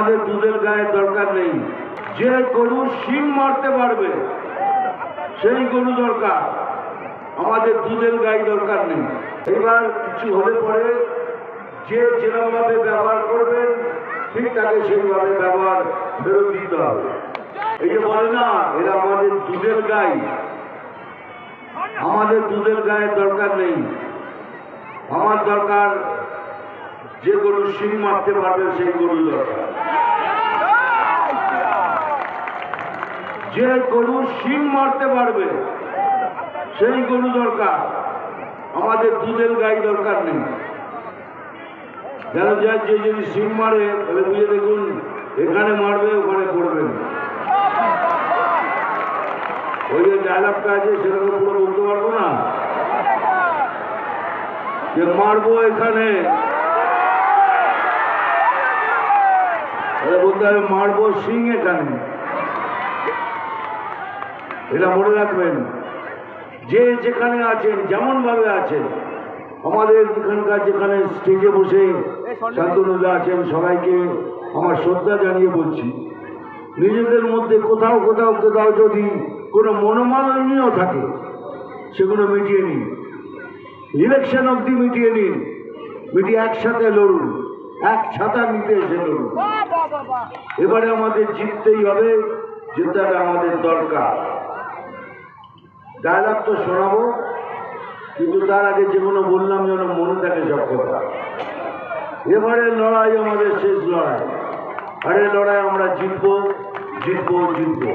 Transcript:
আমাদের দুধের গায়ের দরকার নেই। যে গরু শিং মারতে পারবে সেই গরু দরকার, আমাদের দুধের গায়ে দরকার নেই। এবার কিছু হলে পরে যে যেরকমভাবে ব্যবহার করবেন ঠিক তাকে সেইভাবে ব্যবহার ফেরত দিতে হবে। এই যে বলে না এরা আমাদের দুধের গায়ে, আমাদের দুধের গায়ের দরকার নেই। আমার দরকার যে গরু শিং মারতে পারবে সেই গরু দরকার। যে গরু শিং মারতে পারবে সেই গরু দরকার, আমাদের দুধের গায়ে দরকার নেই। যেন যায় যে যদি শিং মারে তাহলে বুঝে দেখুন এখানে মারবে ওখানে পড়বে না। ওই যে ডায়লগটা আছে সেটা তো পুরো বলতে পারবো না যে মারবো এখানে, বলতে হবে মারবো শিং এখানে। এটা মনে রাখবেন, যে যেখানে আছেন যেমন ভাবে আছেন, আমাদের এখানকার যেখানে স্টেজে বসে শান্তনুদা আছেন সবাইকে আমার শ্রদ্ধা জানিয়ে বলছি, নিজেদের মধ্যে কোথাও কোথাও কোথাও যদি কোনো মনোমালিন্য থাকে সেগুলো মিটিয়ে নিন, ইলেকশন অবধি মিটিয়ে নিন, মিটিয়ে একসাথে লড়ুন, এক ছাতা নিতে এসে লড়ুন। এবারে আমাদের জিততেই হবে, জেতাটা আমাদের দরকার। ডায়লগ তো শোনাবো, কিন্তু তার আগে যেগুলো বললাম যেন মনে থাকে সব কথা। এবারে লড়াই আমাদের শেষ লড়াই, আরে লড়াই আমরা জিতবো জিতবো জিতবো।